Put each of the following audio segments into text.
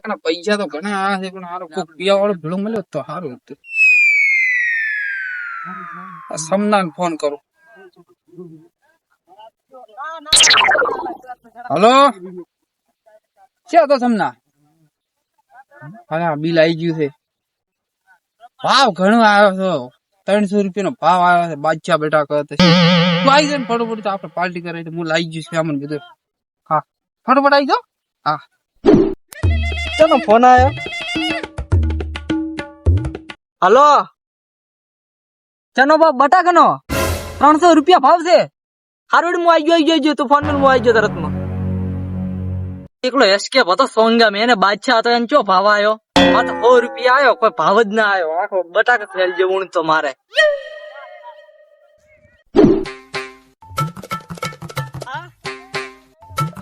બટાકા ના પૈસા તો ઘણા આવ્યા છે પણ હારો કોક પિયા વાળો ભેળો મળ્યો તો સારું હતું. સમનાન ફોન કરો. હલો ક્યાં હતો સમના? હા બિલ આવી ગયું છે. ભાવ ઘણો આવ્યો છે, 300 રૂપિયાનો ભાવ આવ્યો છે. બાદશાહ બટાકા તું આવી જાય ને ફટોફટ તો આપણે પાર્ટી કરાવી તો હું લાવી ગયું છે આમને બધું. હા ફટોફટ આવી જાઓ. હા ચાલો ફોન આવ્યો. હલો ચનો બાપ બટાકાનો 300 રૂપિયા ભાવ છે. હારું હું આવી ગયો તું ફોન માં આવી ગયો તરત માં. એકલો એસ્કેપ હતો સોંગા મેં એને બાદશાહ હતો એને ચો ભાવ આવ્યો. 100 રૂપિયા આવ્યો, કોઈ ભાવ જ ના આવ્યો. આખો બટાકા ફેલ જેવું તો મારે.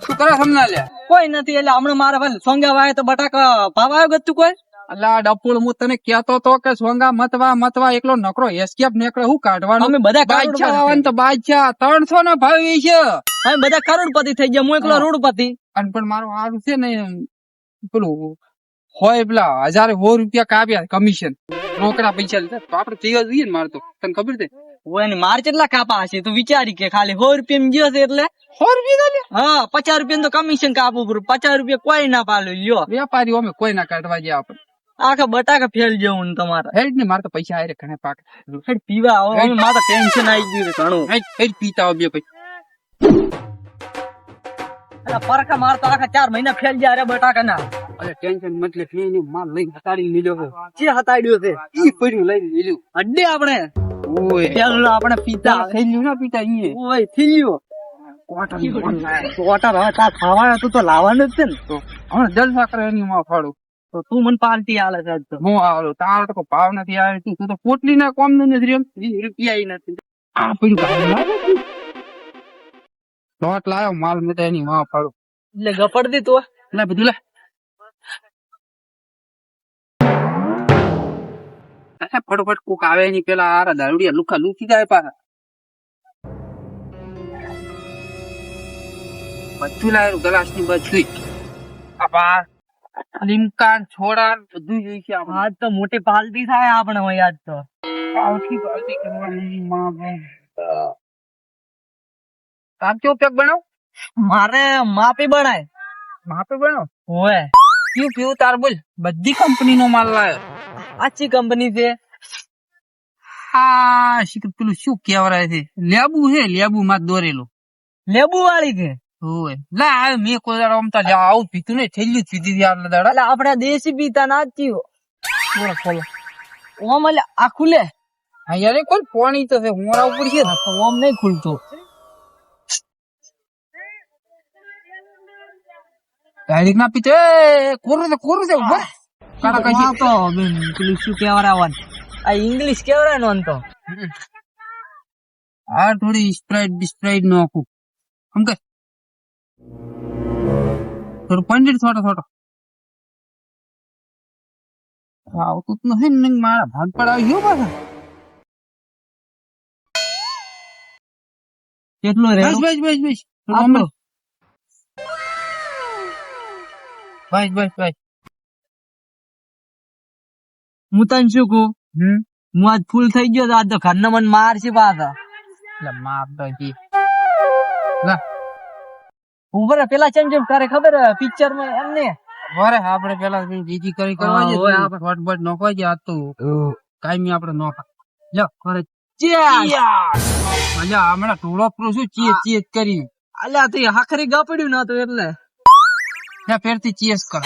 શું કરે સમના લે? કોઈ નથી એટલે હમણાં મારે ભાઈ સોંગા વાય તો બટાકા ભાવ આવ્યો ગતું કોઈ. અલા ડપોળ હું તને કહેતો તો કે સોંગા મતવા એકલો નકરો એસ્કેપ નીકળે હું કાઢવાનું. અમે બધા બાદશાહ આવવાનું તો બાદશાહ 300 નો ભાવ એ છે. અમે બધા કરોડપતિ થઈ ગયા, હું એકલો રોડપતિ. અને પણ મારું હારું છે ને પેલું હોય પેલા 1000 રૂપિયા કાપ્યા કમિશન રોકડા પૈસા લીધા તો આપડે તૈયાર જોઈએ ને મારે તો તને ખબર છે. માર કેટલા કાપા હશે તું વિચારી કે ખાલી 100 રૂપિયા ગયો છે એટલે 100 રૂપિયા હા 50 રૂપિયા તો કમિશન કાપવું પડે. 50 રૂપિયા કોઈ ના પાલ્યો લ્યો. વેપારી અમે કોઈ ના કાઢવા ગયા આપણે. આખા બટાકા ફેલ જવું ને તમારે. હેડ ને મારે તો પૈસા આરે ઘણા પાક હેડ પીવા આવો. અમે મારે ટેન્શન આવી ગયું છે ઘણું. હેડ પીતા આવો બે પછી. અલા પરખા માર તો આખા 4 મહિના ફેલ ગયા રે બટાકા ના. અરે ટેન્શન મતલબ ની માલ લઈને હતાડી લીધો છે. જે હતાડ્યો છે ઈ પડ્યું લઈને લીધું અડ્ડે આપણે. ઓય પેલું આપણે પીતા થેલ્યું ના પીતા ઈ ઓય થીલ્યો કોટર હવે તાર ખાવાના તું તો લાવવાનું જ છે ને. તો હમણાં જલસા કરે એની માં ફાડું તો તું મને પાર્ટી આલે છે આજ તો. હું આલો તારો તો કોઈ ભાવ નથી આવે. તું તો પોટલી ના કોમ નથી એમ રૂપિયા નથી. આ પડ્યું લોટ લાયો માલ મેં તો એની માં ફાડું એટલે ગપડ દી તું લે બધું લે. ફટોફટ કોક આવે એની પેલા આરા દારૂડિયા લુખા લૂકી જાય પાછા. બધું લાયેલું ગ્લાસ ની બધું આ લીમકા છોડા બધું જોઈ છે આપણે. આજ તો મોટી પાર્ટી થાય આપણે હોય આજ તો. આવતી પાર્ટી કરવાની માં ભાઈ. આમ કેવો પેક બનાવ? મારે માપી બનાય. માપે બનાવ ઓય કયું પીવું તાર બોલ. બધી કંપની નો માલ લાયો. આછી કંપની છે. હા શીખર પેલું શું કેવરાય છે લેબુ છે. લેબુ માં દોરેલું લેબુ વાળી છે. હોય લા આવે મેં કોઈ દાડો આમ તો આવું પીતું નહીં થેલ્યું જ પીધી હતી આટલા દાડા. એટલે આપડે દેશી પીતા ના જ ચીવો. ઓમ એટલે આ ખુલે. હા યાર કોઈ પાણી તો છે મોરા ઉપર છે ને તો ઓમ નહીં ખુલતો. ગાડી ના પીતો કોરું છે ઉભા કાકા કઈ હા તો બેન પેલું શું કેવરાવાનું આ ઇંગ્લિશ કેવરાય નો તો. આ થોડી સ્પ્રાઇટ નાખું આમ કે થોડું પંડિત થોડો આવતું જ નથી ને મારા ભાગ પડાવી ગયો પાછા. કેટલો રે બસ આટલો? બસ હું તને શું કહું, હું આજ ફૂલ થઈ ગયો તો આજ તો ઘરના મને મારશે પાછા. એટલે માર તો જી ઉપર પેલા ચેમ તારે ખબર પિક્ચર માં એમને વરે આપણે પેલા જીજી કરી કરવા હા, હોય આપણે. ફટફટ નોખવા ગયા તો કાયમી આપણે નોખા લ્યો કરે મજા હમણાં ટોળો પ્રો શું ચીજ કરી અલ્યા તું હાખરી ગાપડ્યું ના તો એટલે ત્યાં ફેરથી ચીસ કર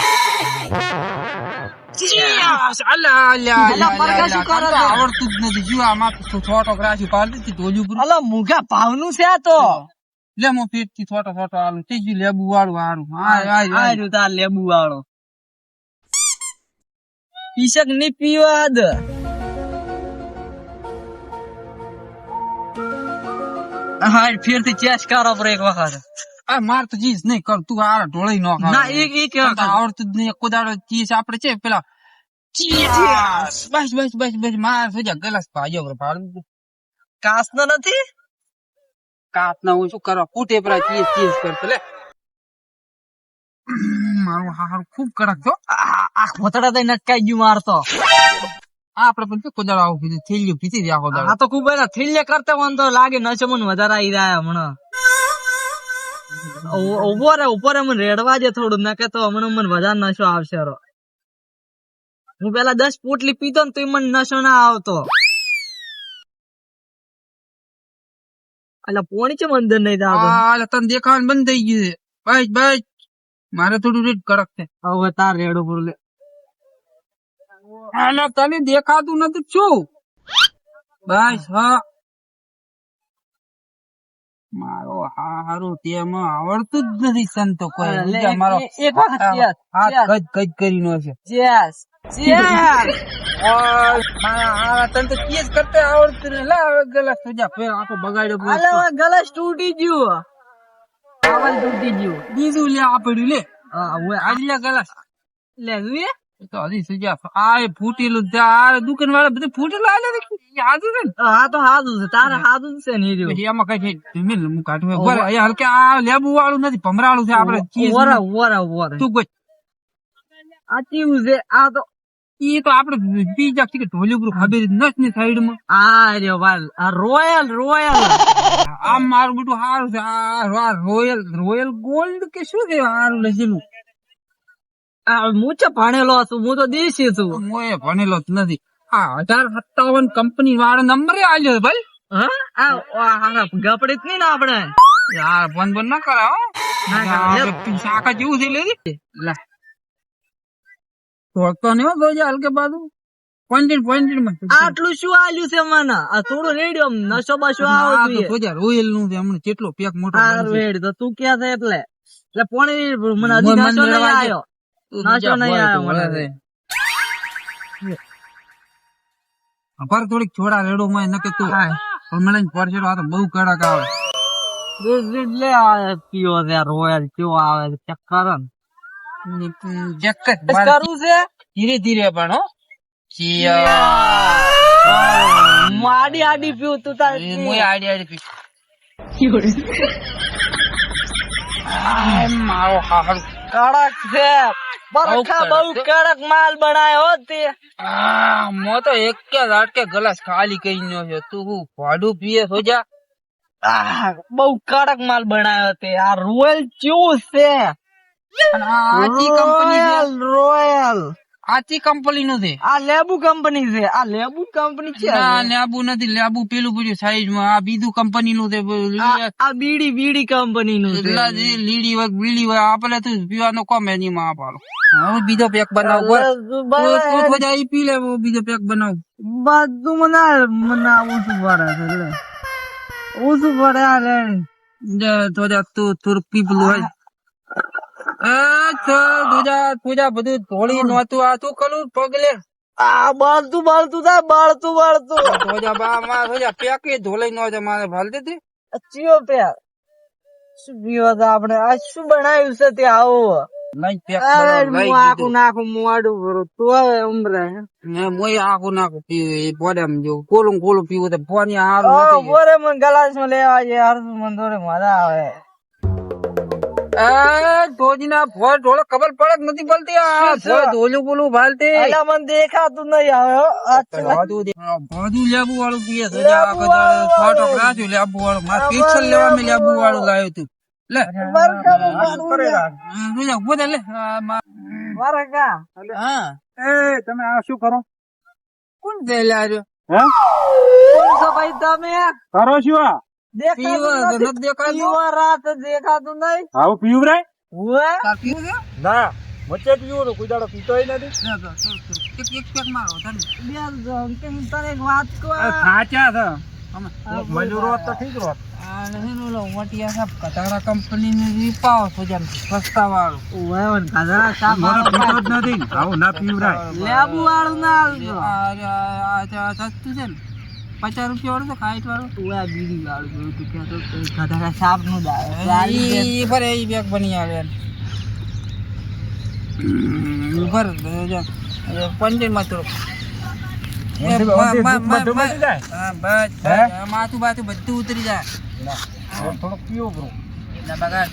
આવડતું જ નથી જો આમાં છોટો રાશી પાડી દીધી ટોલી ઉપર. અલા મુગા ભાવનું છે આ તો. લે મો પેટથી છોટો આલું ત્રીજું લેબુ વાળું હારું આ રહ્યું તાર લેબુ વાળો. પીશક ની પીવા દે. હા ફેરથી ચેસ કરો પર એક વખત. આ માર તો ચીજ નહીં કર તું આ ઢોળી નો ના એક આવડતું જ નહીં કોદાડો ચીજ આપડે છે પેલા બસ માર સુજા ગલાસ ભાજો ભાડું કાસ નો નથી. કાપ ના હું શું કરવા ફૂટે પર ચીજ કરતો લે મારું હારું ખૂબ કડક છો. આ ખોતડા તો નટકાઈ ગયું મારતો. આપડે પણ કોઈ દાડો આવું કીધું થેલીઓ પીતી જ આખો દાડો. આ તો ખૂબ એના થેલે કરતા વાંધો લાગે નશો મને વધારે આવી રહ્યા હમણાં. ઉભો રે મને રેડવા દે થોડું નકે તો હમણાં મને વધારે નશો આવશે રો. હું પેલા 10 પોટલી પીતો ને તો મને નશો ના આવતો. અલા પોણી છે અંદર નહીં આવતો. આ તને દેખાવાનું બંધ થઈ ગયું છે. બસ બસ મારે થોડું રેડ કડક છે. હવે તાર રેડો પર લે. હાલો તને દેખાતું નથી શું? બસ હા મારો હારું તેમાં આવડતું જ નથી સંતો કોઈ. બીજા મારો એક વખત હાથ ગજ કરીને છે. ચેસ મારા હારા તને તો ચેસ કરતા આવડતું ને. લા હવે ગલાસ સુજા ફેર આખો બગાડ્યો પૂરો. અલા ગલાસ તૂટી ગયું. આવલ તૂટી ગયું. બીજું લે આ પડ્યું લે. હા હવે આજ લે ગલાસ લે વે એ તો હજી સુજા આ ફૂટેલું આ દુકાન વાળા બધું ફૂટેલું આલે હાજુ છે ને. હા તો હાદું છે તારે હાદું છે ને એ પછી એમાં કઈ મિલ હું કાઢું અહીંયા હલકે આ લેબુ વાળું નથી ભમરાળું છે. આપડે ઓરા તું કોઈ આ ચીવું છે આ તો ઈ તો આપડે બીજા કે ઢોલી ઉપર ખબર નસ ની સાઈડ માં આ રહ્યો વાલ આ રોયલ આ મારું બધું સારું છે. આ રોયલ ગોલ્ડ કે શું છે સારું લખેલું. આ હું છે ભણેલો છું હું તો દેશી છું. મોએ ભણેલો જ નથી. આ 1857 કંપની વાળો નંબર આલ્યો ભાઈ. હા આ ગપડી જ નહીં ને આપણે યાર બંધ ના કરે હો. શાખા જેવું છે લે તોડતો નહીં હો જોજે હલકે બાજુ પોઈન્ટ માં. આટલું શું આલ્યું છે મને આ થોડું રેડિયો નશો બસો આવો રોયલ નું છે હમણાં કેટલો પેક મોટો રેડ તો તું ક્યાં છે એટલે પોણી મને હજી નશો નહીં આવ્યો. નશો નહીં આવ્યો મને પર થોડીક છોડા રેડો માં નકે તું મને પડશે આ તો બહુ કડક આવે. લે પીઓ છે રોયલ કેવો આવે ચક્કર કરું છે ધીરે ધીરે પણ હો આડી પીવું તું આડી પી મારો હાર કડક છે બરખા બહુ કડક માલ બનાયો તે મો તો એક કે રાટકે ગ્લાસ ખાલી કરી નો છે. તું હું ભાડું પીએ સોજા બહુ કડક માલ બનાયો તે આ રોયલ કેવું છે. રોયલ આચી કંપની નું છે. આ લેબુ કંપની છે. આ લેબુ કંપની છે. લેબુ નથી લેબુ પેલું પડ્યું સાઈઝ માં. આ બીજું કંપની નું છે. આ બીડી કંપની નું છે. લીડી વર્ગ બીડી વર્ગ આપડે તું પીવાનો કોમ એની માં આપાલો. હવે બીજો પેક બનાવ પી લે બીજો પેક બનાવ. બધું મને ઓછું પડે છે ઓછું પડે આ રે તું થોડુંક પીપલું હોય તુજા બધું ધોળી નહોતું આ તું કલું પગલે આ બળતું પેક ધોલાઈ નો છે મારે ભાલતી હતી. ચિયો પે શું પીવો આપણે આ શું બનાવ્યું છે તે આવો આખું નાખું મોડું ભરું તું હવે ઉમરે આખું નાખું પીવું પોડે જો કોલું પીવું તો પોની હારું બોરે મને ગલાસ માં લેવા જાય હરસું મને થોડે મજા આવે. ધોજીના ફોર ઢોળો ખબર પડે નથી બોલતી આ ધોલું બોલું ભાલતી મને દેખાતું નહીં આવે બધું લેબુ વાળું પીએ ફોટો રાખ્યું લેબુ વાળું મારે પિક્ચર લેવા મેં લેબુ વાળું લાવ્યું તું લે તમે આ શું કરો? કોણ દે લાર્યો ભાઈ તમે કરો શું આ? દેખાતું નહીં આવું પીવરાય પીવું છે ના વચ્ચે પીવું કોઈ દાડો પીતો નથી. તને એક વાત કહું સાચા છે મજૂરો તો ઠીક રોત કંપની સસ્તા વાળું પીતો જ નથી. આવું ના પીવરાય. લેબુ વાળું ના સસ્તું છે ને 50 રૂપિયા વાળું તો 60 વાળું બીડી વાળું સાપ નું બેગ બની આવે ઉપર પંજર માં માથું બાથું બધું ઉતરી જાય. થોડુંક પીવો બ્રો. બગાડ